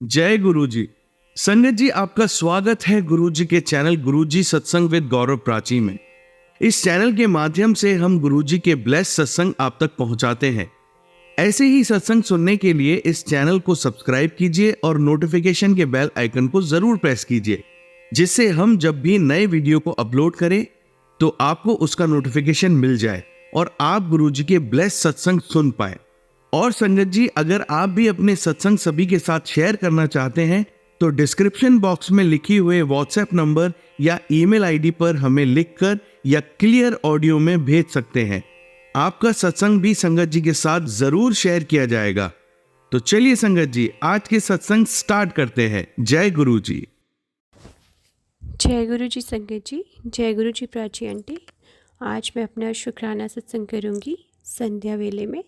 जय गुरु जी। संगत जी, आपका स्वागत है गुरु जी के चैनल गुरु जी सत्संग विद गौरव प्राची में। इस चैनल के माध्यम से हम गुरु जी के ब्लेस सत्संग आप तक पहुंचाते हैं। ऐसे ही सत्संग सुनने के लिए इस चैनल को सब्सक्राइब कीजिए और नोटिफिकेशन के बेल आइकन को जरूर प्रेस कीजिए, जिससे हम जब भी नए वीडियो को अपलोड करें तो आपको उसका नोटिफिकेशन मिल जाए और आप गुरु जी के ब्लेस सत्संग सुन पाए। और संगत जी, अगर आप भी अपने सत्संग सभी के साथ शेयर करना चाहते हैं तो डिस्क्रिप्शन बॉक्स में लिखी हुए व्हाट्सएप नंबर या ईमेल आईडी पर हमें लिखकर या क्लियर ऑडियो में भेज सकते हैं। आपका सत्संग भी संगत जी के साथ जरूर शेयर किया जाएगा। तो चलिए संगत जी, आज के सत्संग स्टार्ट करते हैं। जय गुरु जी। जय गुरु जी संगत जी, जय गुरु जी प्राची आंटी। आज मैं अपना शुक्राना सत्संग करूंगी संध्या वेले में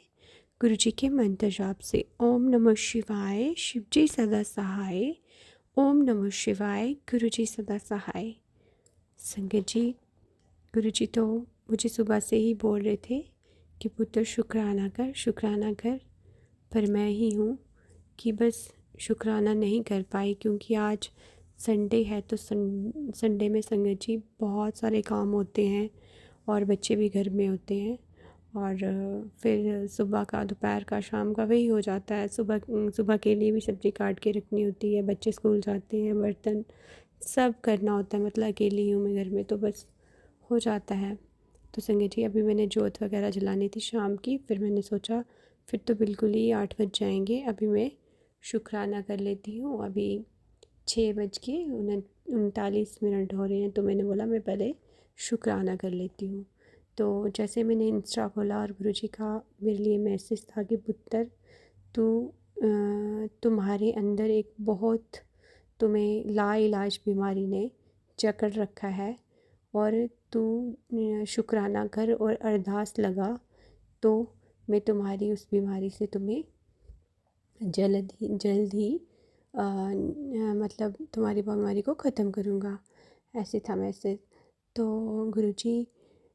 गुरु जी के मंत्र जाप से। ओम नमः शिवाय, शिव जी सदा सहाय। ओम नमः शिवाय, गुरु जी सदा सहाय। संगत जी, गुरु जी तो मुझे सुबह से ही बोल रहे थे कि पुत्र शुक्राना कर, पर मैं ही हूँ कि बस शुक्राना नहीं कर पाई, क्योंकि आज संडे है तो संडे में संगत जी बहुत सारे काम होते हैं और बच्चे भी घर में होते हैं और फिर सुबह का, दोपहर का, शाम का वही हो जाता है। सुबह के लिए भी सब्ज़ी काट के रखनी होती है, बच्चे स्कूल जाते हैं, बर्तन सब करना होता है। मतलब अकेली हूँ मैं घर में, तो बस हो जाता है। तो संगत जी, अभी मैंने जोत वगैरह जलानी थी शाम की, फिर मैंने सोचा फिर तो बिल्कुल ही 8 बज जाएंगे, अभी मैं शुक्राना कर लेती हूँ। अभी 6:39 हो रहे हैं, तो मैंने बोला मैं पहले शुक्राना कर लेती हूँ। तो जैसे मैंने इंस्टा खोला और गुरुजी का मेरे लिए मैसेज था कि पुत्र तुम्हारे अंदर एक बहुत, तुम्हें लाइलाज बीमारी ने जकड़ रखा है और तू शुक्राना कर और अरदास लगा, तो मैं तुम्हारी उस बीमारी से तुम्हें जल्द ही मतलब तुम्हारी बीमारी को ख़त्म करूँगा। ऐसे था मैसेज। तो गुरुजी,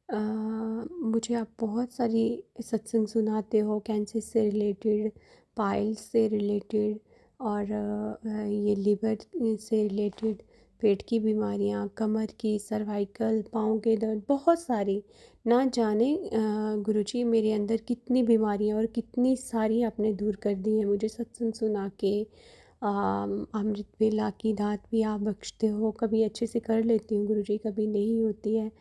मुझे आप बहुत सारी सत्संग सुनाते हो कैंसर से रिलेटेड, पाइल्स से रिलेटेड और ये लिवर से रिलेटेड, पेट की बीमारियाँ, कमर की, सर्वाइकल, पाँव के दर्द, बहुत सारी। ना जाने गुरुजी मेरे अंदर कितनी बीमारियाँ और कितनी सारी आपने दूर कर दी हैं मुझे सत्संग सुना के। अमृत वेला की दात भी आप बख्शते हो। कभी अच्छे से कर लेती हूँ गुरुजी, कभी नहीं होती है,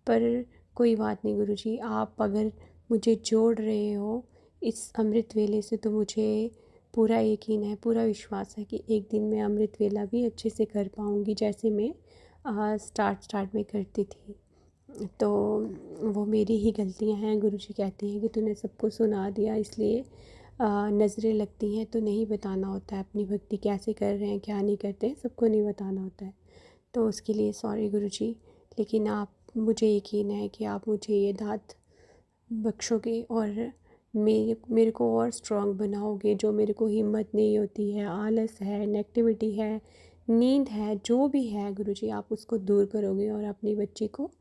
पर कोई बात नहीं गुरुजी, आप अगर मुझे जोड़ रहे हो इस अमृत वेले से तो मुझे पूरा यकीन है, पूरा विश्वास है कि एक दिन मैं अमृत वेला भी अच्छे से कर पाऊँगी, जैसे मैं स्टार्ट में करती थी। तो वो मेरी ही गलतियाँ हैं। गुरुजी कहते हैं कि तूने सबको सुना दिया, इसलिए नज़रें लगती हैं तो नहीं बताना होता है अपनी भक्ति कैसे कर रहे हैं, क्या नहीं करते हैं, सबको नहीं बताना होता है। तो उसके लिए सॉरी गुरुजी, लेकिन आप, मुझे यकीन है कि आप मुझे ये दात बख्शोगे और मेरे को और स्ट्रॉन्ग बनाओगे। जो मेरे को हिम्मत नहीं होती है, आलस है, नेगेटिविटी है, नींद है, जो भी है गुरुजी, आप उसको दूर करोगे और अपनी बच्ची को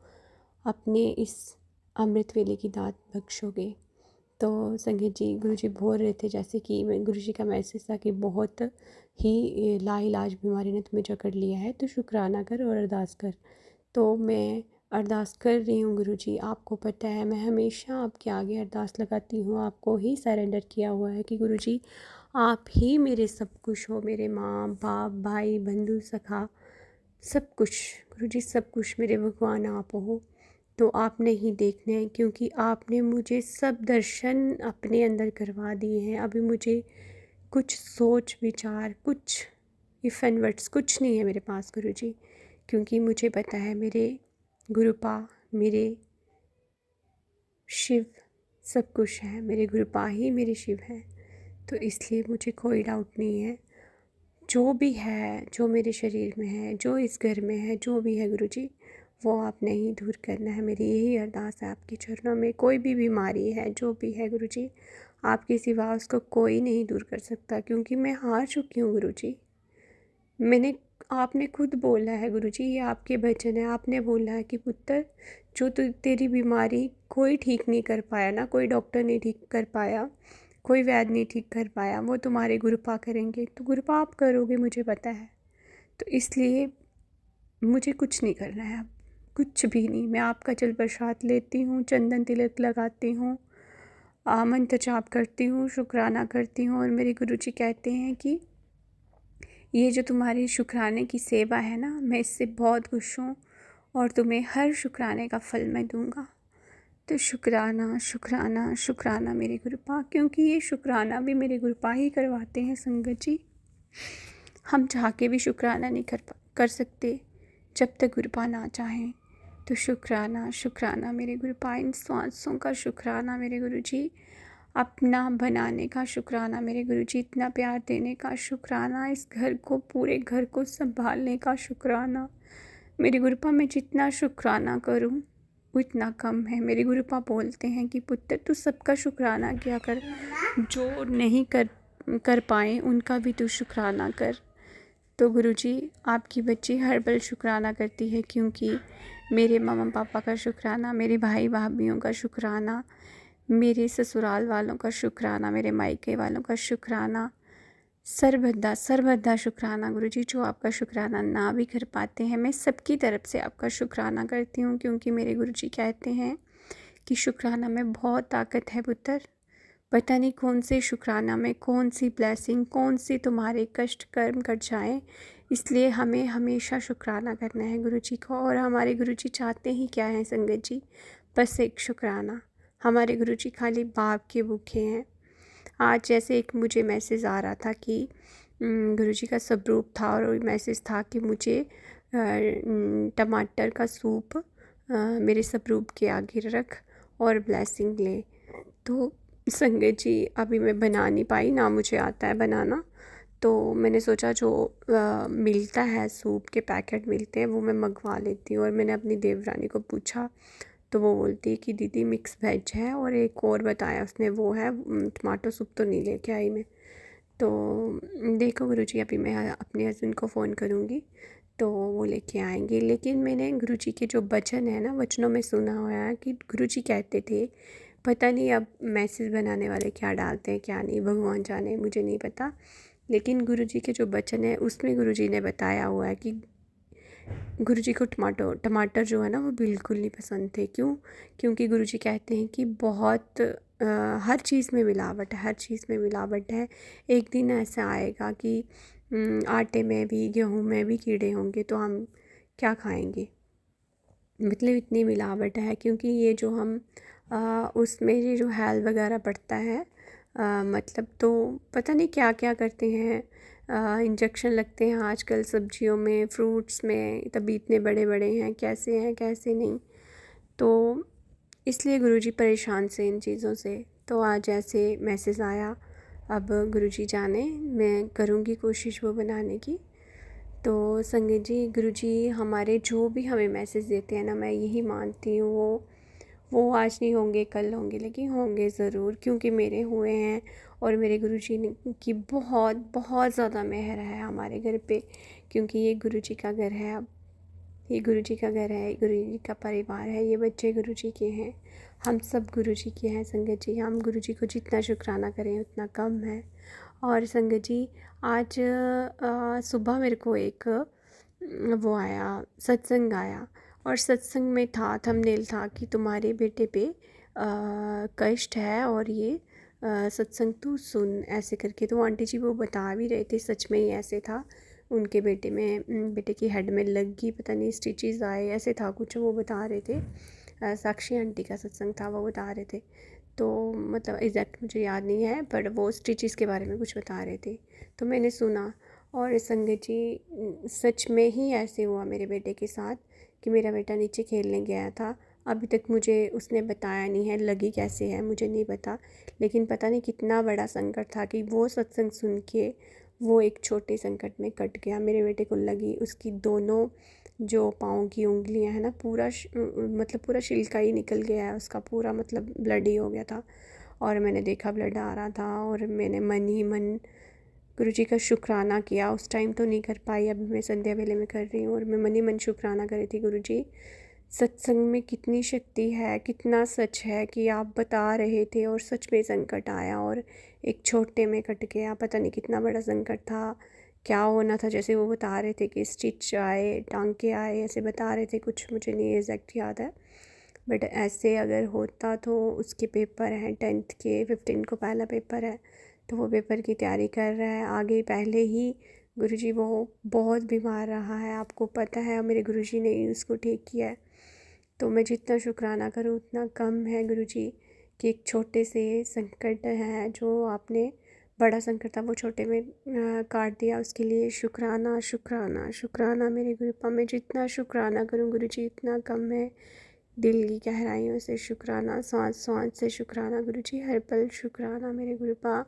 अपने इस अमृत वेले की दात बख्शोगे। तो संगीत जी, गुरुजी बोल रहे थे जैसे कि मैं, गुरुजी का मैसेज था कि बहुत ही लाइलाज बीमारी ने तुम्हें जकड़ लिया है, तो शुक्राना कर और अरदास कर। तो मैं अरदास कर रही हूँ गुरुजी। आपको पता है मैं हमेशा आपके आगे अरदास लगाती हूँ, आपको ही सरेंडर किया हुआ है कि गुरुजी आप ही मेरे सब कुछ हो, मेरे माँ बाप, भाई, बंधु, सखा, सब कुछ गुरुजी, सब कुछ मेरे भगवान आप हो। तो आपने ही देखना है, क्योंकि आपने मुझे सब दर्शन अपने अंदर करवा दिए हैं। अभी मुझे कुछ सोच विचार, कुछ इफ़ एंड वर्ड्स कुछ नहीं है मेरे पास गुरुजी, क्योंकि मुझे पता है मेरे गुरुपा, मेरे शिव सब कुछ है, मेरे गुरुपा ही मेरे शिव हैं। तो इसलिए मुझे कोई डाउट नहीं है, जो भी है, जो मेरे शरीर में है, जो इस घर में है, जो भी है गुरुजी, वो आपने ही दूर करना है। मेरी यही अरदास है आपके चरणों में। कोई भी बीमारी है, जो भी है गुरुजी, आपके सिवा उसको कोई नहीं दूर कर सकता, क्योंकि मैं हार चुकी हूँ गुरुजी। आपने खुद बोला है गुरुजी, ये आपके वचन है, आपने बोला है कि पुत्र, जो तेरी बीमारी कोई ठीक नहीं कर पाया ना, कोई डॉक्टर नहीं ठीक कर पाया, कोई वैद्य नहीं ठीक कर पाया, वो तुम्हारे गुरुपा करेंगे, तो गुरुपा आप करोगे मुझे पता है। तो इसलिए मुझे कुछ नहीं करना है अब, कुछ भी नहीं। मैं आपका जल प्रसाद लेती हूँ, चंदन तिलक लगाती हूँ, मंत्र जाप करती हूँ, शुक्राना करती हूँ, और मेरे गुरुजी कहते हैं कि ये जो तुम्हारी शुक्राने की सेवा है ना, मैं इससे बहुत खुश हूँ और तुम्हें हर शुक्राने का फल मैं दूँगा। तो शुक्राना शुक्राना शुक्राना मेरे गुरुपा, क्योंकि ये शुक्राना भी मेरे गुरुपा ही करवाते हैं संगत जी। हम चाह के भी शुक्राना नहीं कर सकते जब तक गुरुपा ना चाहें। तो शुक्राना शुक्राना मेरे गुरुपा, इन सांसों का शुक्राना मेरे गुरुजी, अपना बनाने का शुक्राना मेरे गुरुजी, इतना प्यार देने का शुक्राना, इस घर को, पूरे घर को संभालने का शुक्राना मेरे गुरुपा। मैं जितना शुक्राना करूं वो इतना कम है। मेरे गुरुपा बोलते हैं कि पुत्र तू सबका शुक्राना किया कर, जो नहीं कर पाए उनका भी तू शुक्राना कर। तो गुरुजी, आपकी बच्ची हर पल शुक्राना करती है, क्योंकि मेरे मम्मा पापा का शुक्राना, मेरे भाई भाभीयों का शुक्राना, मेरे ससुराल वालों का शुक्राना, मेरे मायके वालों का शुक्राना, सर्वदा सर्वदा शुक्राना गुरुजी। जो आपका शुक्राना ना भी कर पाते हैं, मैं सबकी तरफ से आपका शुक्राना करती हूँ, क्योंकि मेरे गुरुजी कहते हैं कि शुक्राना में बहुत ताकत है पुत्र। पता नहीं कौन से शुक्राना में कौन सी ब्लेसिंग, कौन सी तुम्हारे कष्ट कर्म कट जाएं, इसलिए हमें हमेशा शुक्राना करना है गुरुजी को। और हमारे गुरुजी चाहते ही क्या है संगत जी, बस एक शुक्राना। हमारे गुरुजी खाली बाप के भूखे हैं। आज जैसे एक मुझे मैसेज आ रहा था कि गुरुजी का स्वरूप था, और मैसेज था कि मुझे टमाटर का सूप मेरे स्वरूप के आगे रख और ब्लेसिंग ले। तो संगत जी, अभी मैं बना नहीं पाई, ना मुझे आता है बनाना, तो मैंने सोचा जो मिलता है, सूप के पैकेट मिलते हैं, वो मैं मंगवा लेती हूँ। और मैंने अपनी देवरानी को पूछा, तो वो बोलती है कि दीदी मिक्स वेज है, और एक और बताया उसने वो है, टमाटो सूप तो नहीं लेके आई मैं। तो देखो गुरुजी, अभी मैं अपने हस्बैंड को फ़ोन करूँगी तो वो लेके आएंगे। लेकिन मैंने गुरुजी के जो वचन है ना, वचनों में सुना हुआ है कि गुरुजी कहते थे, पता नहीं अब मैसेज बनाने वाले क्या डालते हैं क्या नहीं, भगवान जाने, मुझे नहीं पता। लेकिन गुरुजी के जो वचन है उसमें गुरुजी ने बताया हुआ है कि गुरुजी को टमाटर जो है ना वो बिल्कुल नहीं पसंद थे। क्यों? क्योंकि गुरुजी कहते हैं कि बहुत हर चीज़ में मिलावट है, हर चीज़ में मिलावट है। एक दिन ऐसा आएगा कि आटे में भी, गेहूँ में भी कीड़े होंगे, तो हम क्या खाएंगे। मतलब इतनी मिलावट है, क्योंकि ये जो हम उसमें ये जो हैल वगैरह पड़ता है, मतलब तो पता नहीं क्या क्या करते हैं, इंजेक्शन लगते हैं आजकल सब्जियों में, फ्रूट्स में, तभी इतने बड़े बड़े हैं कैसे नहीं। तो इसलिए गुरुजी परेशान से इन चीज़ों से। तो आज ऐसे मैसेज आया, अब गुरुजी जाने, मैं करूँगी कोशिश वो बनाने की। तो संगत जी, गुरुजी हमारे जो भी हमें मैसेज देते हैं ना, मैं यही मानती हूँ वो आज नहीं होंगे, कल होंगे, लेकिन होंगे ज़रूर, क्योंकि मेरे हुए हैं। और मेरे गुरुजी ने की बहुत बहुत ज़्यादा मेहर है हमारे घर पे, क्योंकि ये गुरुजी का घर है। अब ये गुरुजी का घर है, गुरुजी का परिवार है, ये बच्चे गुरुजी के हैं, हम सब गुरुजी के हैं संगत जी। हम गुरुजी को जितना शुक्राना करें उतना कम है। और संगत जी, आज सुबह मेरे को एक वो आया, सत्संग आया, और सत्संग में था, थंबनेल था कि तुम्हारे बेटे पे कष्ट है और ये सत्संग तू सुन, ऐसे करके। तो आंटी जी वो बता भी रहे थे, सच में ही ऐसे था। उनके बेटे की हेड में लग गई, पता नहीं स्टिचेस आए, ऐसे था कुछ, वो बता रहे थे। साक्षी आंटी का सत्संग था, वो बता रहे थे। तो मतलब एग्जैक्ट मुझे याद नहीं है, पर वो स्टिचेस के बारे में कुछ बता रहे थे, तो मैंने सुना। और संगत जी, सच में ही ऐसे हुआ मेरे बेटे के साथ कि मेरा बेटा नीचे खेलने गया था। अभी तक मुझे उसने बताया नहीं है लगी कैसे है, मुझे नहीं पता। लेकिन पता नहीं कितना बड़ा संकट था कि वो सत्संग सुन के वो एक छोटे संकट में कट गया। मेरे बेटे को लगी, उसकी दोनों जो पाँव की उंगलियां हैं ना, पूरा मतलब पूरा छिलका ही निकल गया है उसका, पूरा मतलब ब्लड ही हो गया था। और मैंने देखा ब्लड आ रहा था, और मैंने मन ही मन गुरुजी का शुक्राना किया। उस टाइम तो नहीं कर पाई, अभी मैं संध्या वेले में कर रही हूँ, और मैं मन ही मन शुक्राना कर रही थी, गुरुजी सत्संग में कितनी शक्ति है, कितना सच है कि आप बता रहे थे और सच में संकट आया और एक छोटे में कट गया, पता नहीं कितना बड़ा संकट था, क्या होना था। जैसे वो बता रहे थे कि स्टिच आए, टांके आए, ऐसे बता रहे थे कुछ, मुझे नहीं एग्जैक्ट याद है। बट ऐसे अगर होता तो उसके पेपर हैं 10th के, 15 को पहला पेपर है, तो वो पेपर की तैयारी कर रहा है। आगे पहले ही गुरुजी वो बहुत बीमार रहा है, आपको पता है, और मेरे गुरुजी ने ही उसको ठीक किया है। तो मैं जितना शुक्राना करूँ उतना कम है गुरुजी, कि एक छोटे से संकट है जो आपने, बड़ा संकट था वो छोटे में काट दिया, उसके लिए शुक्राना शुक्राना शुक्राना मेरे गुरुपा। मैं जितना शुक्राना करूँ गुरुजी उतना कम है। दिल की गहराइयों से शुक्राना, सांस सांस से शुक्राना गुरुजी, हर पल शुक्राना मेरे गुरुपा।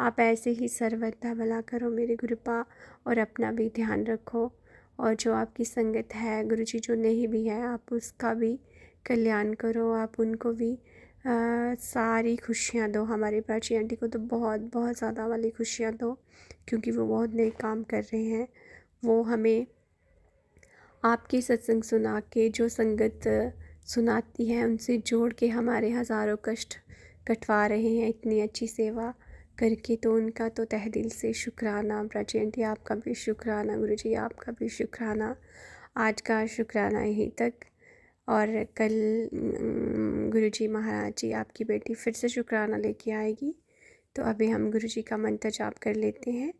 आप ऐसे ही सर्वदा भला करो मेरे गुरुपा, और अपना भी ध्यान रखो। और जो आपकी संगत है गुरुजी, जो नहीं भी है, आप उसका भी कल्याण करो, आप उनको भी सारी खुशियाँ दो। हमारी प्राची आंटी को तो बहुत बहुत ज़्यादा वाली खुशियाँ दो, क्योंकि वो बहुत नेक काम कर रहे हैं। वो हमें आपके सत्संग सुना के, जो संगत सुनाती है उनसे जोड़ के हमारे हज़ारों कष्ट कटवा रहे हैं इतनी अच्छी सेवा करके। तो उनका तो तहे दिल से शुक्राना। प्राची आंटी आपका भी शुक्राना, गुरुजी आपका भी शुक्राना। आज का शुक्राना यहीं तक, और कल गुरुजी महाराज जी आपकी बेटी फिर से शुक्राना लेके आएगी। तो अभी हम गुरुजी का मंत्र जाप कर लेते हैं।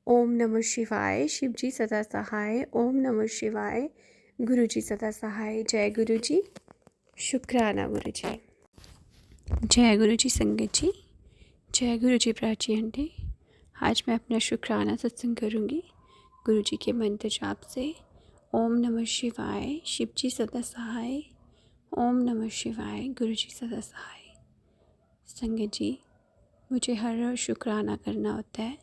ओम नमः शिवाय, शिव जी सदा सहाय। ओम नमः शिवाय, गुरु जी सदा सहाय। जय गुरु जी, शुक्राना गुरु जी। जय गुरु जी संगत जी, जय गुरु जी प्राची आंटी। आज मैं अपना शुक्राना सत्संग करूँगी गुरु जी के मंत्र जाप से। ओम नमः शिवाय, शिव जी सदा सहाय। ओम नमः शिवाय, गुरु जी सदा सहाय। संगत जी, मुझे हर रोज़ शुक्राना करना होता है,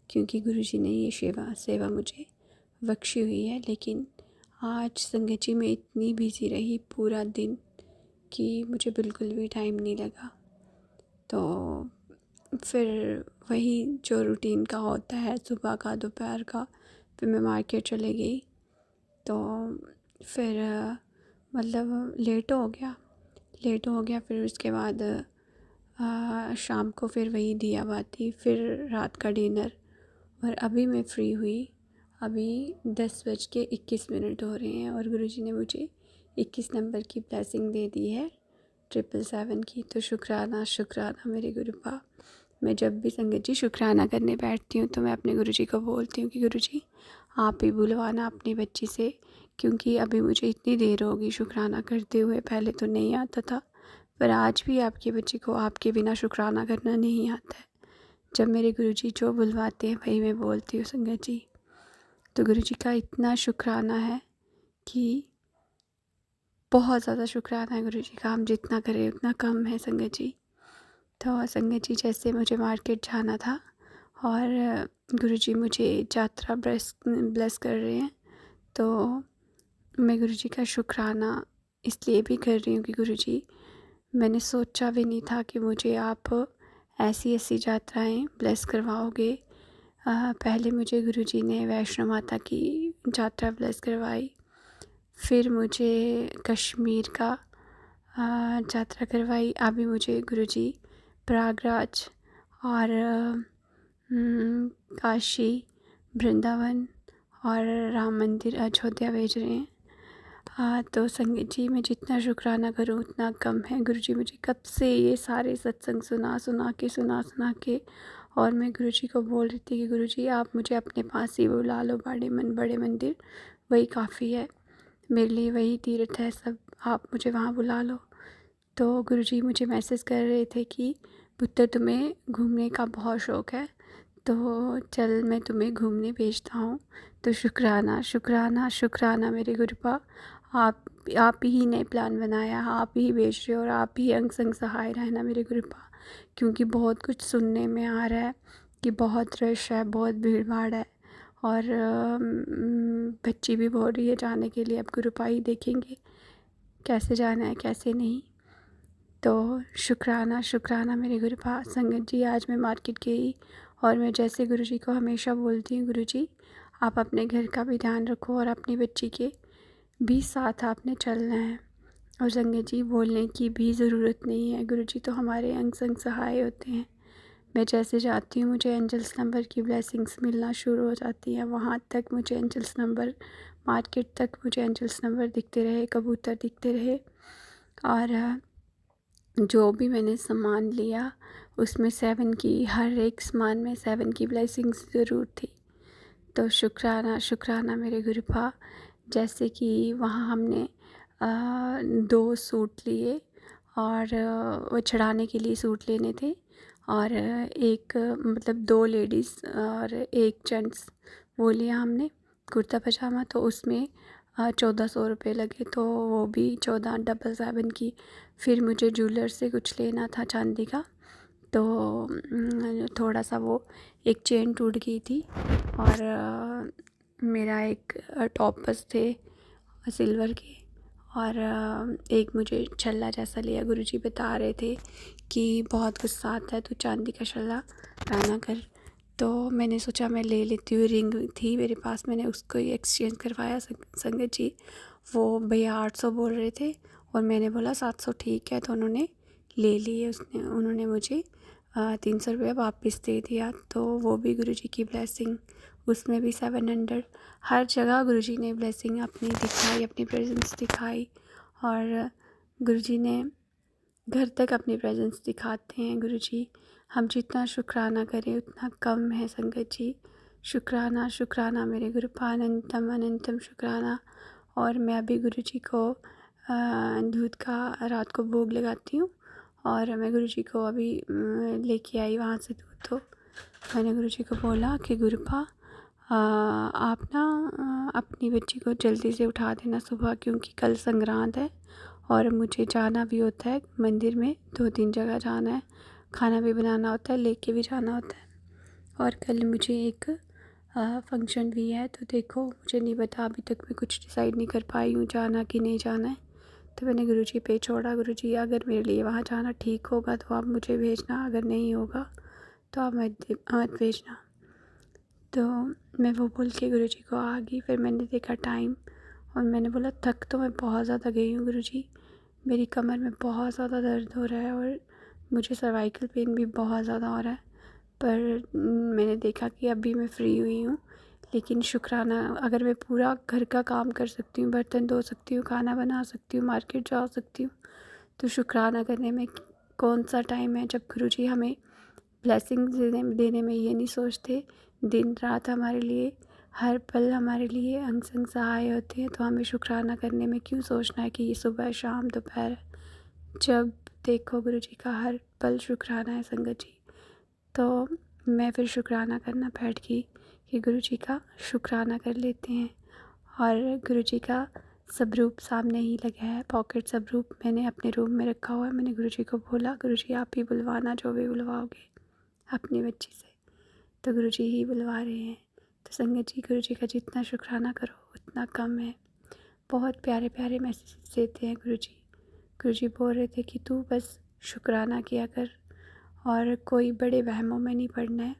क्योंकि गुरुजी ने ये सेवा मुझे बख्शी हुई है। लेकिन आज संगत जी मैं इतनी बिज़ी रही पूरा दिन कि मुझे बिल्कुल भी टाइम नहीं लगा। तो फिर वही जो रूटीन का होता है, सुबह का, दोपहर का, फिर मैं मार्केट चले गई। तो फिर मतलब लेट हो गया। फिर उसके बाद शाम को फिर वही दिया बाती, फिर रात का डिनर, और अभी मैं फ्री हुई। अभी 10:21 हो रहे हैं और गुरुजी ने मुझे 21 नंबर की ब्लेसिंग दे दी है, 777 की। तो शुक्राना शुक्राना मेरे गुरुपा। मैं जब भी संगत जी शुक्राना करने बैठती हूँ तो मैं अपने गुरुजी को बोलती हूँ कि गुरुजी आप ही बुलवाना अपनी बच्ची से, क्योंकि अभी मुझे इतनी देर होगी शुक्राना करते हुए, पहले तो नहीं आता था, पर आज भी आपके बच्चे को आपके बिना शुक्राना करना नहीं आता है। जब मेरे गुरुजी जो बुलवाते हैं वही मैं बोलती हूँ संगत जी। तो गुरुजी का इतना शुक्राना है कि बहुत ज़्यादा शुक्राना है गुरुजी का, हम जितना करें उतना कम है संगत जी। तो संगत जी, जैसे मुझे मार्केट जाना था और गुरुजी मुझे यात्रा ब्लेस कर रहे हैं, तो मैं गुरुजी का शुक्राना इसलिए भी कर रही हूँ कि गुरुजी, मैंने सोचा भी नहीं था कि मुझे आप ऐसी यात्राएं ब्लेस करवाओगे। पहले मुझे गुरुजी ने वैष्णो माता की यात्रा ब्लेस करवाई, फिर मुझे कश्मीर का यात्रा करवाई, अभी मुझे गुरुजी प्रयागराज और काशी, वृंदावन और राम मंदिर अयोध्या भेज रहे हैं। तो संगत जी, मैं जितना शुक्राना करूँ उतना कम है। गुरुजी मुझे कब से ये सारे सत्संग सुना के और मैं गुरुजी को बोल रही थी कि गुरुजी आप मुझे अपने पास ही बुला लो, बड़े मंदिर वही काफ़ी है मेरे लिए, वही तीर्थ है सब, आप मुझे वहाँ बुला लो। तो गुरुजी मुझे मैसेज कर रहे थे कि पुत्र तुम्हें घूमने का बहुत शौक़ है, तो चल मैं तुम्हें घूमने भेजता हूँ। तो शुक्राना शुक्राना शुक्राना मेरे गुरुपा, आप ही ने प्लान बनाया, आप ही भेज रहे हो और आप ही अंग संग सहाय रहना मेरे गुरुपा। क्योंकि बहुत कुछ सुनने में आ रहा है कि बहुत रश है, बहुत भीड़ भाड़ है, और बच्ची भी बोल रही है जाने के लिए। अब गुरुपा ही देखेंगे कैसे जाना है कैसे नहीं। तो शुक्राना शुक्राना मेरे गुरुपा। संगत जी, आज मैं मार्केट गई और मैं जैसे गुरुजी को हमेशा बोलती हूँ, गुरुजी आप अपने घर का भी ध्यान रखो और अपनी बच्ची के भी साथ आपने चलना है। और संगत जी, बोलने की भी ज़रूरत नहीं है, गुरुजी तो हमारे अंग संग सहाय होते हैं। मैं जैसे जाती हूँ मुझे एंजल्स नंबर की ब्लेसिंग्स मिलना शुरू हो जाती हैं। वहाँ तक मुझे एंजल्स नंबर, मार्केट तक मुझे एंजल्स नंबर दिखते रहे, कबूतर दिखते रहे। और जो भी मैंने सामान लिया उसमें 7 की, हर एक सामान में 7 की ब्लेसिंग्स ज़रूर थी। तो शुक्राना शुक्राना मेरे गुरुपा। जैसे कि वहाँ हमने 2 सूट लिए और वो चढ़ाने के लिए सूट लेने थे। और एक मतलब 2 लेडीज़ और 1 जेंट्स वो लिया हमने कुर्ता पजामा। तो उसमें 1400 रुपये लगे, तो वो भी 14,777 की। फिर मुझे ज्वेलर से कुछ लेना था चांदी का, तो थोड़ा सा वो एक चेन टूट गई थी। और मेरा एक टॉपर्स थे सिल्वर के। और एक मुझे छल्ला जैसा लिया। गुरुजी बता रहे थे कि बहुत गुस्सा आता है, तू चांदी का छल्ला पहना कर। तो मैंने सोचा मैं ले लेती हूँ, रिंग थी मेरे पास, मैंने उसको ही एक्सचेंज करवाया। संगत जी वो भैया 800 बोल रहे थे और मैंने बोला 700 ठीक है, तो उन्होंने ले लिए। उन्होंने मुझे 300 रुपये वापस दे दिया। तो वो भी गुरुजी की ब्लेसिंग, उसमें भी 700। हर जगह गुरुजी ने ब्लेसिंग अपनी दिखाई, अपनी प्रेजेंस दिखाई। और गुरुजी ने घर तक अपनी प्रेजेंस दिखाते हैं। गुरुजी, हम जितना शुक्राना करें उतना कम है संगत जी। शुक्राना शुक्राना मेरे गुरुपा, अनंतम अनंतम शुक्राना। और मैं अभी गुरुजी को दूध का रात को भोग लगाती हूँ। और मैं गुरुजी को अभी लेके आई वहाँ से दूध। तो मैंने गुरुजी को बोला कि गुरुपा आप ना अपनी बच्ची को जल्दी से उठा देना सुबह, क्योंकि कल संक्रांत है और मुझे जाना भी होता है मंदिर में, 2-3 जगह जाना है, खाना भी बनाना होता है, लेके भी जाना होता है। और कल मुझे एक फंक्शन भी है। तो देखो मुझे नहीं पता, अभी तक मैं कुछ डिसाइड नहीं कर पाई हूँ जाना कि नहीं जाना है। तो मैंने गुरुजी पे छोड़ा, गुरुजी अगर मेरे लिए वहाँ जाना ठीक होगा तो आप मुझे भेजना, अगर नहीं होगा तो आप मत भेजना। तो मैं वो बोल के गुरुजी को आ गई। फिर मैंने देखा टाइम और मैंने बोला थक तो मैं बहुत ज़्यादा गई हूँ गुरुजी, मेरी कमर में बहुत ज़्यादा दर्द हो रहा है और मुझे सर्वाइकल पेन भी बहुत ज़्यादा हो रहा है। पर मैंने देखा कि अभी मैं फ्री हुई हूँ, लेकिन शुक्राना अगर मैं पूरा घर का काम कर सकती हूँ, बर्तन धो सकती हूँ, खाना बना सकती हूँ, मार्केट जा सकती हूँ, तो शुक्राना करने में कौन सा टाइम है। जब गुरुजी हमें ब्लेसिंग देने में ये नहीं सोचते, दिन रात हमारे लिए, हर पल हमारे लिए अंग संग सहाय होते हैं, तो हमें शुक्राना करने में क्यों सोचना है कि ये सुबह शाम दोपहर है। जब देखो गुरुजी का हर पल शुक्राना है संगत जी। तो मैं फिर शुक्राना करना बैठ गई कि गुरुजी का शुक्राना कर लेते हैं। और गुरुजी का स्वरूप सामने ही लगा है, पॉकेट स्वरूप मैंने अपने रूम में रखा हुआ है। मैंने गुरुजी को बोला गुरुजी आप ही बुलवाना, जो भी बुलवाओगे अपनी बच्ची से। तो गुरुजी ही बुलवा रहे हैं। तो संगत जी गुरुजी का जितना शुक्राना करो उतना कम है। बहुत प्यारे प्यारे मैसेज देते हैं गुरुजी। गुरुजी बोल रहे थे कि तू बस शुक्राना किया कर और कोई बड़े वहमों में नहीं पड़ना है,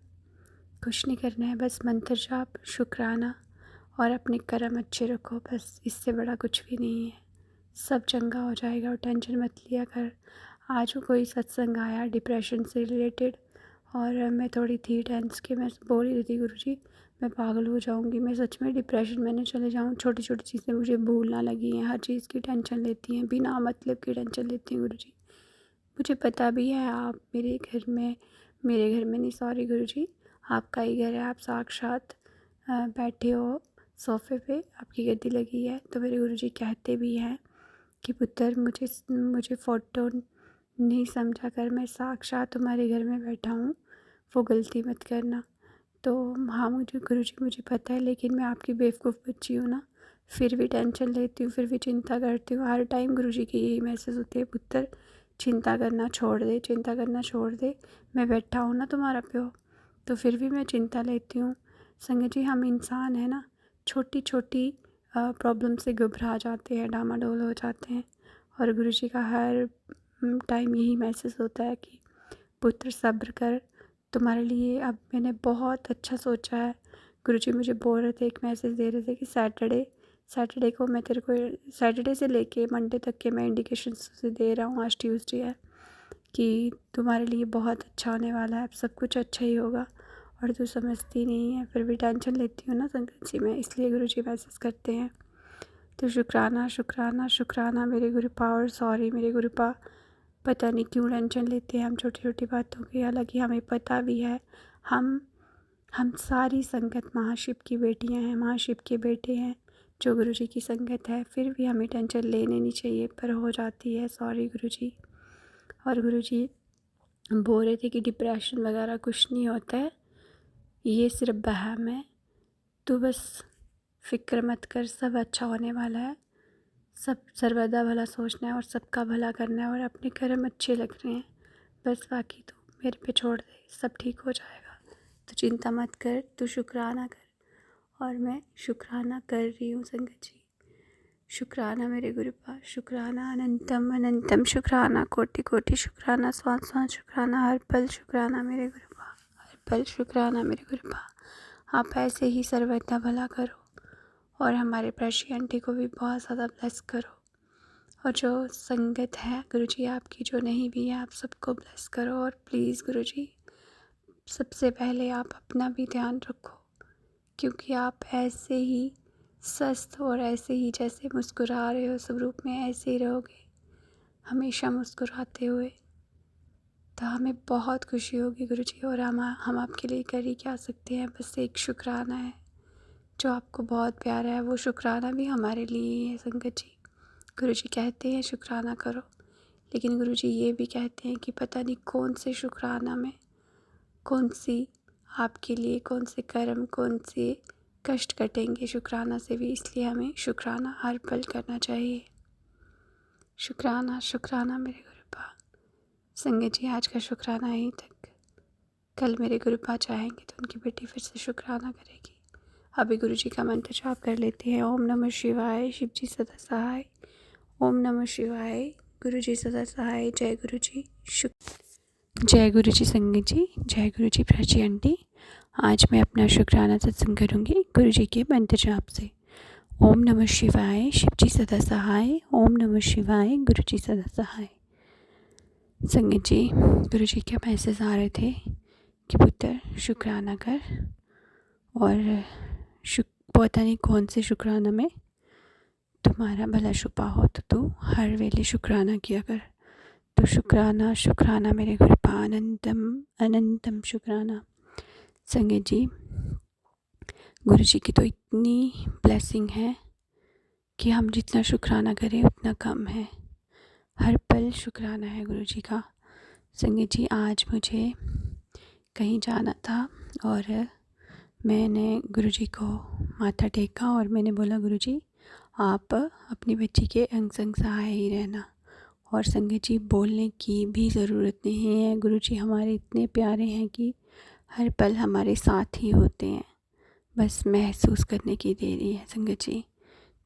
कुछ नहीं करना है, बस मंत्र जाप, शुक्राना और अपने कर्म अच्छे रखो, बस इससे बड़ा कुछ भी नहीं है। सब चंगा हो जाएगा और टेंशन मत लिया कर। आज कोई सत्संग आया डिप्रेशन से रिलेटेड और मैं थोड़ी थी टेंस के मैं बोल ही रही थी गुरुजी मैं पागल हो जाऊंगी, मैं सच में डिप्रेशन में नहीं चले जाऊँ। छोटी छोटी चीज़ें मुझे भूलना लगी हैं, हर चीज़ की टेंशन लेती हैं, बिना मतलब की टेंशन लेती हैं गुरुजी। मुझे पता भी है आप मेरे घर में नहीं, सॉरी गुरुजी, आपका ही घर है, आप साक्षात बैठे हो सोफ़े पे, आपकी गद्दी लगी है। तो मेरे गुरुजी कहते भी हैं कि पुत्र मुझे फ़ोटो नहीं समझा कर, मैं साक्षात तुम्हारे घर में बैठा हूँ, वो गलती मत करना। तो हाँ मुझे गुरुजी मुझे पता है, लेकिन मैं आपकी बेवकूफ़ बच्ची हूँ ना, फिर भी टेंशन लेती हूँ, फिर भी चिंता करती हूँ। हर टाइम गुरुजी की यही मैसेज होते हैं, पुत्र चिंता करना छोड़ दे, चिंता करना छोड़ दे, मैं बैठा हूँ ना तुम्हारा प्यो। तो फिर भी मैं चिंता लेती हूँ। संगत जी हम इंसान हैं ना, छोटी छोटी प्रॉब्लम से घबरा जाते हैं, डामाडोल हो जाते हैं। और गुरुजी का हर टाइम यही मैसेज होता है कि पुत्र सब्र कर, तुम्हारे लिए अब मैंने बहुत अच्छा सोचा है। गुरुजी मुझे बोल रहे थे, एक मैसेज दे रहे थे कि सैटरडे को मैं तेरे को, सैटरडे से लेके मंडे तक के मैं इंडिकेशंस दे रहा हूँ, आज ट्यूसडे है, कि तुम्हारे लिए बहुत अच्छा होने वाला है, अब सब कुछ अच्छा ही होगा, और तू समझती नहीं है, फिर भी टेंशन लेती हूँ ना संगत जी मैं, इसलिए गुरुजी मैसेज करते हैं। तो शुक्राना शुक्राना शुक्राना मेरे गुरुपा, और सॉरी मेरे गुरुपा, पता नहीं क्यों टेंशन लेते हैं हम छोटी छोटी बातों की। हालांकि हमें पता भी है, हम सारी संगत महाशिव की बेटियां हैं, महाशिव के बेटे हैं, जो गुरुजी की संगत है, फिर भी हमें टेंशन लेनी नहीं चाहिए, पर हो जाती है। सॉरी गुरुजी। और गुरुजी बोल रहे थे कि डिप्रेशन वगैरह कुछ नहीं होता है, ये सिर्फ बहम है, तो बस फिक्र मत कर, सब अच्छा होने वाला है, सब सर्वदा भला सोचना है और सबका भला करना है, और अपने कर्म अच्छे लग रहे हैं, बस बाकी तो मेरे पे छोड़ दे, सब ठीक हो जाएगा, तो चिंता मत कर, तू शुक्राना कर। और मैं शुक्राना कर रही हूँ संगत जी। शुक्राना मेरे गुरुपा, शुक्राना अनंतम अनंतम, शुक्राना कोटि कोटि, शुक्राना स्वान स्वान, शुक्राना हर पल, शुक्राना मेरे गुरुपा, हर पल शुक्राना मेरे गुरुपा। आप ऐसे ही सर्वदा भला करो, और हमारे प्रशी आंटी को भी बहुत ज़्यादा ब्लेस करो, और जो संगत है गुरुजी आपकी, जो नहीं भी है, आप सबको ब्लेस करो। और प्लीज़ गुरुजी, सबसे पहले आप अपना भी ध्यान रखो, क्योंकि आप ऐसे ही स्वस्थ और ऐसे ही जैसे मुस्कुरा रहे हो स्वरूप में, ऐसे ही रहोगे हमेशा मुस्कुराते हुए, तो हमें बहुत खुशी होगी गुरुजी। और हम आपके लिए कर ही क्या सकते हैं, बस एक शुक्राना है जो आपको बहुत प्यारा है, वो शुक्राना भी हमारे लिए ही है संगत जी। गुरुजी कहते हैं शुक्राना करो, लेकिन गुरुजी ये भी कहते हैं कि पता नहीं कौन से शुक्राना में कौन सी आपके लिए कौन से कर्म, कौन से कष्ट कटेंगे शुक्राना से भी, इसलिए हमें शुक्राना हर पल करना चाहिए। शुक्राना शुक्राना मेरे गुरुपा। संगत जी आज का शुक्राना यहीं तक, कल मेरे गुरुपा चाहेंगे तो उनकी बेटी फिर से शुक्राना करेगी। अभी गुरुजी का मंत्र जाप कर लेते हैं। ओम नमः शिवाय, शिव जी सदा सहाय। ओम नमः शिवाय, गुरुजी सदा सहाय। जय गुरुजी। जय गुरुजी संगत जी, जय गुरुजी प्राची आंटी। आज मैं अपना शुक्राना सत्संग करूँगी गुरुजी के मंत्र जाप से। ओम नमः शिवाय, शिव जी सदा सहाय। ओम नमः शिवाय, गुरुजी सदा सहाय। संगत जी, गुरुजी के मैसेज आ रहे थे कि पुत्र शुक्राना कर, और पता नहीं कौन से शुक्राना में तुम्हारा भला छुपा हो, तो तू हर वेले शुक्राना किया कर। तो शुक्राना शुक्राना मेरे गुरुपा, अनंतम अनंतम शुक्राना। संगत जी, गुरुजी की तो इतनी ब्लेसिंग है कि हम जितना शुक्राना करें उतना कम है, हर पल शुक्राना है गुरुजी का। संगत जी, आज मुझे कहीं जाना था, और मैंने गुरुजी को माथा टेका, और मैंने बोला गुरुजी आप अपनी बच्ची के अंग संग सहाय ही रहना। और संगत जी, बोलने की भी ज़रूरत नहीं है, गुरुजी हमारे इतने प्यारे हैं कि हर पल हमारे साथ ही होते हैं, बस महसूस करने की देरी है संगत जी।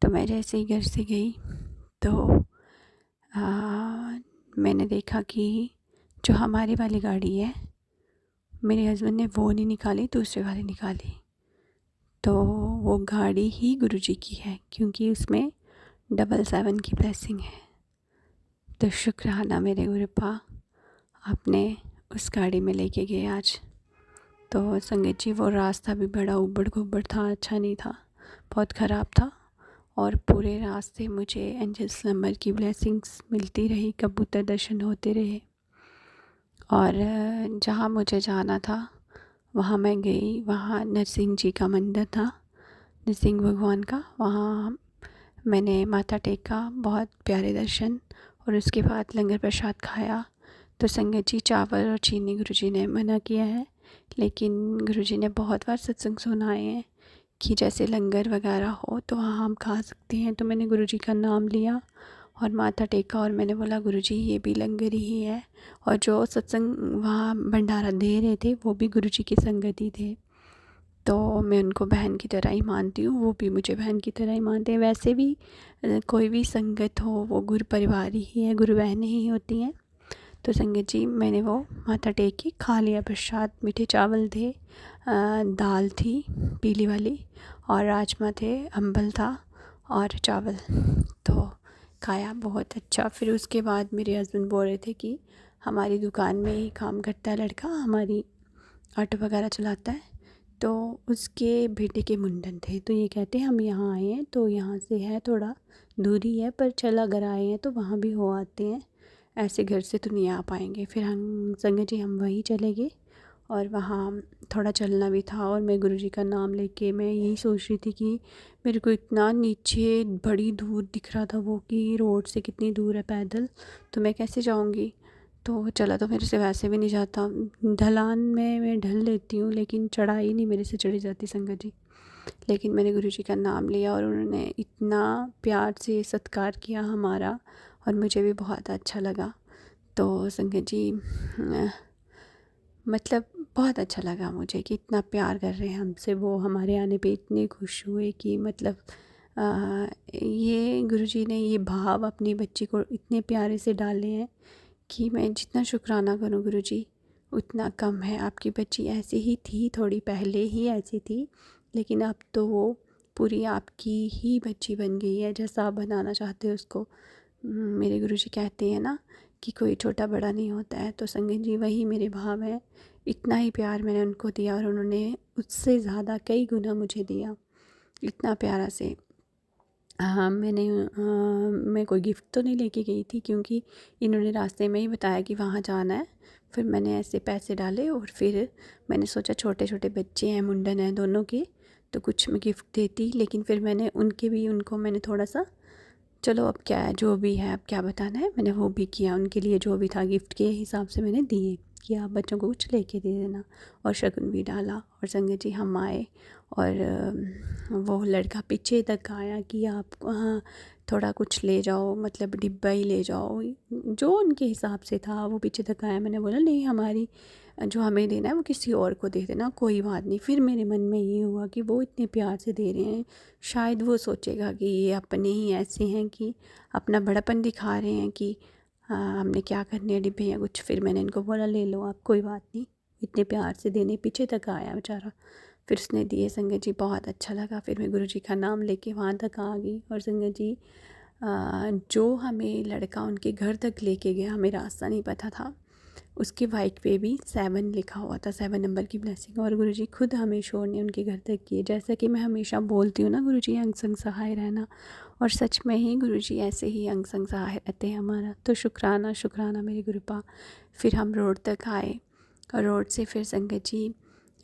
तो मैं जैसे ही घर से गई तो मैंने देखा कि जो हमारी वाली गाड़ी है, मेरे हस्बैंड ने वो नहीं निकाली, दूसरे वाली निकाली, तो वो गाड़ी ही गुरुजी की है, क्योंकि उसमें 777 की ब्लेसिंग है। तो शुक्राना मेरे गुरुपा, आपने उस गाड़ी में लेके गए आज। तो संगत जी, वो रास्ता भी बड़ा उबड़ खुबड़ था, अच्छा नहीं था, बहुत ख़राब था, और पूरे रास्ते मुझे एंजल्स नंबर की ब्लेसिंग्स मिलती रही, कबूतर दर्शन होते रहे, और जहाँ मुझे जाना था वहाँ मैं गई। वहाँ नरसिंह जी का मंदिर था, नरसिंह भगवान का, वहाँ मैंने माथा टेका, बहुत प्यारे दर्शन, और उसके बाद लंगर प्रसाद खाया। तो संगत जी, चावल और चीनी गुरुजी ने मना किया है, लेकिन गुरुजी ने बहुत बार सत्संग सुनाए हैं कि जैसे लंगर वगैरह हो तो वहाँ हम खा सकते हैं। तो मैंने गुरुजी का नाम लिया और माथा टेका, और मैंने बोला गुरुजी ये भी लंगर ही है, और जो सत्संग वहाँ भंडारा दे रहे थे वो भी गुरुजी की संगत ही थे, तो मैं उनको बहन की तरह ही मानती हूँ, वो भी मुझे बहन की तरह ही मानते हैं। वैसे भी कोई भी संगत हो वो गुरु परिवार ही है, गुरु बहनें ही होती हैं। तो संगत जी, मैंने वो माथा टेक के खा लिया प्रसाद। मीठे चावल थे, दाल थी पीली वाली, और राजमा थे, अम्बल था और चावल, तो खाया बहुत अच्छा। फिर उसके बाद मेरे हस्बैंड बोल रहे थे कि हमारी दुकान में ही काम करता है लड़का, हमारी ऑटो वगैरह चलाता है। तो उसके बेटे के मुंडन थे, तो ये कहते हैं हम यहाँ आए हैं, तो यहाँ से है थोड़ा दूरी है, पर चल अगर आए हैं तो वहाँ भी हो आते हैं, ऐसे घर से तो नहीं आ पाएंगे। फिर हम संगत जी हम वहीं चले गए और वहाँ थोड़ा चलना भी था। और मैं गुरुजी का नाम लेके मैं यही सोच रही थी कि मेरे को इतना नीचे बड़ी दूर दिख रहा था वो, कि रोड से कितनी दूर है पैदल, तो मैं कैसे जाऊँगी। तो चला तो मेरे से वैसे भी नहीं जाता, ढलान में मैं ढल लेती हूँ लेकिन चढ़ाई नहीं मेरे से चढ़ी जाती संगत जी। लेकिन मैंने गुरुजी का नाम लिया और उन्होंने इतना प्यार से सत्कार किया हमारा, और मुझे भी बहुत अच्छा लगा। तो संगत जी मतलब बहुत अच्छा लगा मुझे कि इतना प्यार कर रहे हैं हमसे वो, हमारे आने पे इतने खुश हुए कि मतलब ये गुरुजी ने ये भाव अपनी बच्ची को इतने प्यारे से डाले हैं कि मैं जितना शुक्राना करूं गुरुजी उतना कम है। आपकी बच्ची ऐसी ही थी, थोड़ी पहले ही ऐसी थी, लेकिन अब तो वो पूरी आपकी ही बच्ची बन गई है, जैसा आप बनाना चाहते हो उसको। मेरे गुरुजी कहते हैं ना कि कोई छोटा बड़ा नहीं होता है, तो संगत जी वही मेरे भाव हैं। इतना ही प्यार मैंने उनको दिया और उन्होंने उससे ज़्यादा कई गुना मुझे दिया, इतना प्यारा से। हाँ, मैं कोई गिफ्ट तो नहीं लेके गई थी, क्योंकि इन्होंने रास्ते में ही बताया कि वहाँ जाना है। फिर मैंने ऐसे पैसे डाले और फिर मैंने सोचा छोटे छोटे बच्चे हैं, मुंडन है दोनों के, तो कुछ मैं गिफ्ट देती। लेकिन फिर मैंने उनको मैंने थोड़ा सा, चलो अब क्या है, जो भी है अब क्या बताना है, मैंने वो भी किया उनके लिए, जो भी था गिफ्ट के हिसाब से मैंने दिए कि आप बच्चों को कुछ लेके दे देना, और शगुन भी डाला। और संगत जी हम आए और वो लड़का पीछे तक आया कि आप हाँ थोड़ा कुछ ले जाओ, मतलब डिब्बा ही ले जाओ, जो उनके हिसाब से था वो पीछे तक आया। मैंने बोला नहीं, हमारी जो हमें देना है वो किसी और को दे देना, कोई बात नहीं। फिर मेरे मन में ये हुआ कि वो इतने प्यार से दे रहे हैं, शायद वो सोचेगा कि ये अपने ही ऐसे हैं कि अपना बड़ापन दिखा रहे हैं कि हाँ हमने क्या करने हैं डिब्बे या कुछ। फिर मैंने इनको बोला ले लो आप, कोई बात नहीं, इतने प्यार से देने पीछे तक आया बेचारा। फिर उसने दिए संगत जी, बहुत अच्छा लगा। फिर मैं गुरुजी का नाम लेके वहाँ तक आ गई। और संगत जी जो हमें लड़का उनके घर तक लेके गया, हमें रास्ता नहीं पता था, उसके बाइक पे भी 7 लिखा हुआ था, 7 नंबर की ब्लेसिंग। और गुरुजी खुद हमें शोर ने उनके घर तक किए। जैसा कि मैं हमेशा बोलती हूँ ना गुरुजी अंग संग सहाय रहना, और सच में ही गुरुजी ऐसे ही अंग संग सहाय रहते हैं हमारा। तो शुक्राना शुक्राना मेरे गुरुपा। फिर हम रोड तक आए और रोड से फिर संगत जी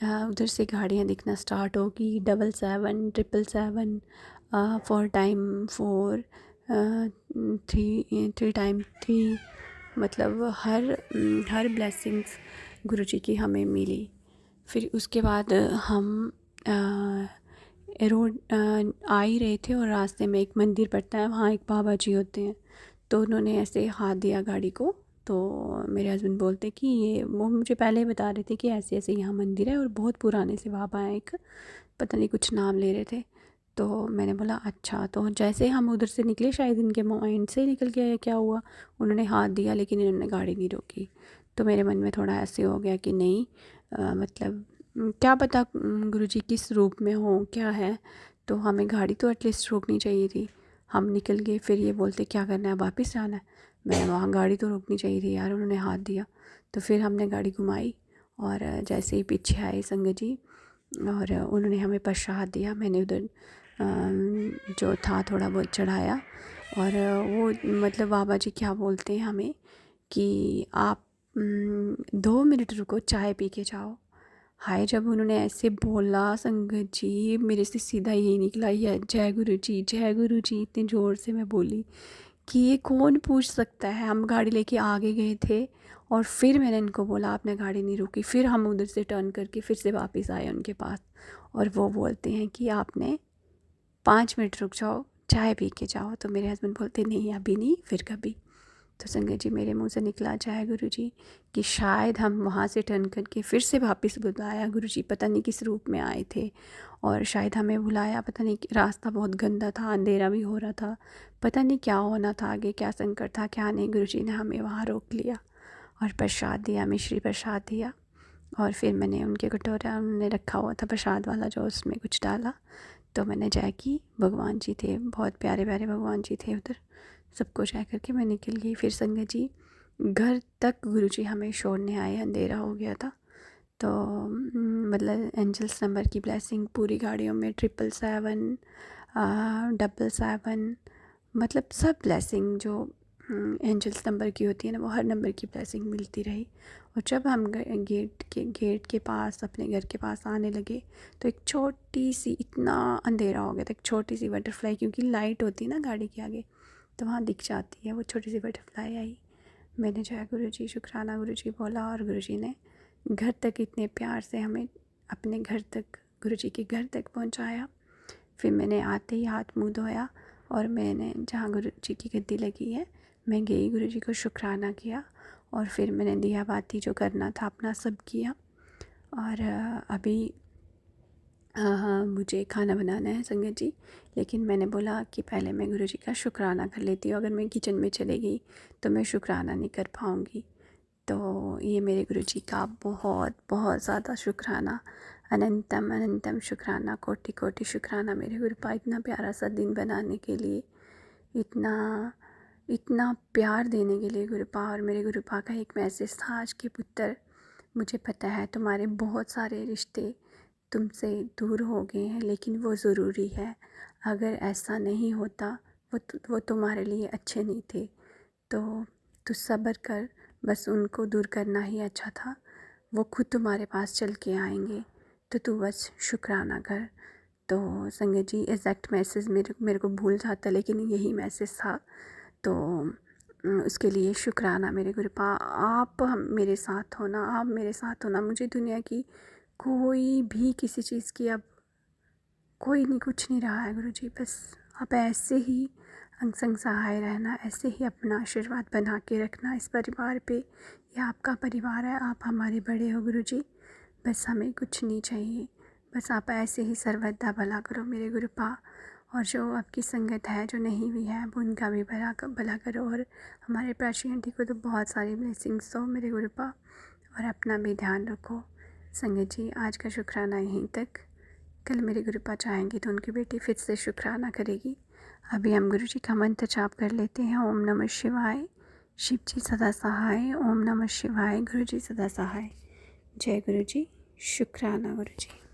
उधर से गाड़ियाँ दिखना स्टार्ट होगी, 777, 777, 4 टाइम 4, 3 टाइम 3, मतलब हर ब्लेसिंग्स गुरुजी की हमें मिली। फिर उसके बाद हम रोड आ ही रहे थे और रास्ते में एक मंदिर पड़ता है, वहाँ एक बाबा जी होते हैं। तो उन्होंने ऐसे हाथ दिया गाड़ी को, तो मेरे हस्बैंड बोलते कि ये, वो मुझे पहले ही बता रहे थे कि ऐसे ऐसे यहाँ मंदिर है और बहुत पुराने से बाबा हैं, एक पता नहीं कुछ नाम ले रहे थे। तो मैंने बोला अच्छा। तो जैसे हम उधर से निकले, शायद इनके माइंड से निकल गया या क्या हुआ, उन्होंने हाथ दिया लेकिन इन्होंने गाड़ी नहीं रोकी। तो मेरे मन में थोड़ा ऐसे हो गया कि नहीं मतलब क्या पता गुरुजी किस रूप में हो क्या है, तो हमें गाड़ी तो एटलीस्ट रोकनी चाहिए थी। हम निकल गए, फिर ये बोलते क्या करना है, वापस जाना है। मैं वहाँ गाड़ी तो रोकनी चाहिए थी यार, उन्होंने हाथ दिया। तो फिर हमने गाड़ी घुमाई और जैसे ही पीछे आए संगत जी और उन्होंने हमें प्रसाद दिया। मैंने उधर जो था थोड़ा बहुत चढ़ाया। और वो मतलब बाबा जी क्या बोलते हैं हमें कि आप 2 मिनट रुको, चाय पी के जाओ। हाय जब उन्होंने ऐसे बोला संगत जी, मेरे से सीधा यही निकला, ये जय गुरु जी, जय गुरु जी, इतने ज़ोर से मैं बोली कि ये कौन पूछ सकता है। हम गाड़ी लेके आगे गए थे और फिर मैंने इनको बोला आपने गाड़ी नहीं रोकी। फिर हम उधर से टर्न करके फिर से वापस आए उनके पास, और वो बोलते हैं कि आपने 5 मिनट रुक जाओ, चाय पी के जाओ। तो मेरे हस्बैंड बोलते नहीं अभी नहीं, फिर कभी। तो संगत जी मेरे मुंह से निकला जय गुरु जी कि शायद हम वहाँ से टर्न करके फिर से वापस बुलाया गुरु जी, पता नहीं किस रूप में आए थे, और शायद हमें बुलाया, पता नहीं रास्ता बहुत गंदा था, अंधेरा भी हो रहा था, पता नहीं क्या होना था आगे, क्या संकट था क्या नहीं। गुरु जी ने हमें वहाँ रोक लिया और प्रसाद दिया, मिश्री प्रसाद दिया। और फिर मैंने उनके कटोरा उन्होंने रखा हुआ था प्रसाद वाला, जो उसमें कुछ डाला, तो मैंने जय की। भगवान जी थे, बहुत प्यारे प्यारे भगवान जी थे उधर, सबको जय करके मैं निकल गई। फिर संगत जी घर तक गुरुजी हमें छोड़ने आए, अंधेरा हो गया था। तो मतलब एंजल्स नंबर की ब्लेसिंग पूरी गाड़ियों में 777 777 मतलब सब ब्लेसिंग जो एंजल्स नंबर की होती है ना, वो हर नंबर की ब्लेसिंग मिलती रही। और जब हम गेट के पास अपने घर के पास आने लगे तो एक छोटी सी, इतना अंधेरा हो गया था, एक छोटी सी बटरफ्लाई, क्योंकि लाइट होती है ना गाड़ी के आगे तो वहाँ दिख जाती है, वो छोटी सी बटरफ्लाई आई। मैंने जो है गुरुजी शुक्राना गुरुजी बोला और गुरुजी ने घर तक इतने प्यार से हमें अपने घर तक, गुरुजी के घर तक पहुँचाया। फिर मैंने आते ही हाथ मुँह धोया और मैंने जहाँ गुरुजी की गद्दी लगी है मैं गई, गुरुजी को शुक्राना किया और फिर मैंने दिया बाती जो करना था अपना सब किया। और अभी हाँ मुझे खाना बनाना है संगत जी, लेकिन मैंने बोला कि पहले मैं गुरुजी का शुक्राना कर लेती हूँ। अगर मैं किचन में चले गई तो मैं शुक्राना नहीं कर पाऊँगी। तो ये मेरे गुरुजी का बहुत बहुत ज़्यादा शुक्राना, अनंतम अनंतम शुक्राना, कोटि कोटि शुक्राना मेरे गुरुपा, इतना प्यारा सा दिन बनाने के लिए, इतना इतना प्यार देने के लिए गुरुपा। और मेरे गुरुपा का एक मैसेज था, आज के पुत्र मुझे पता है तुम्हारे बहुत सारे रिश्ते तुमसे दूर हो गए हैं, लेकिन वो ज़रूरी है। अगर ऐसा नहीं होता वो तुम्हारे लिए अच्छे नहीं थे, तो तू सब्र कर, बस उनको दूर करना ही अच्छा था। वो खुद तुम्हारे पास चल के आएंगे, तो तू बस शुक्राना कर। तो संगत जी एग्जैक्ट मैसेज मेरे को भूल जाता, लेकिन यही मैसेज था। तो उसके लिए शुक्राना मेरे गुरुपा। आप मेरे साथ हो ना, आप मेरे साथ हो ना, मुझे दुनिया की कोई भी किसी चीज़ की अब कोई नहीं, कुछ नहीं रहा है गुरुजी। बस आप ऐसे ही अंग संग सहाय रहना, ऐसे ही अपना आशीर्वाद बना के रखना इस परिवार पे। यह आपका परिवार है, आप हमारे बड़े हो गुरुजी। बस हमें कुछ नहीं चाहिए, बस आप ऐसे ही सर्वदा भला करो मेरे गुरुपा। और जो आपकी संगत है जो नहीं भी है वो उनका भी भला करो। और हमारे प्राची आंटी को तो बहुत सारी ब्लेसिंग्स दो मेरे गुरुपा, और अपना भी ध्यान रखो। संगत जी आज का शुक्राना यहीं तक। कल मेरे गुरुपा चाहेंगे तो उनकी बेटी फिर से शुक्राना करेगी। अभी हम गुरु जी का मंत्र जाप कर लेते हैं। ओम नमः शिवाय, शिव जी सदा सहाय। ओम नमः शिवाय, गुरु जी सदा सहाय। जय गुरु जी, शुक्राना गुरु जी।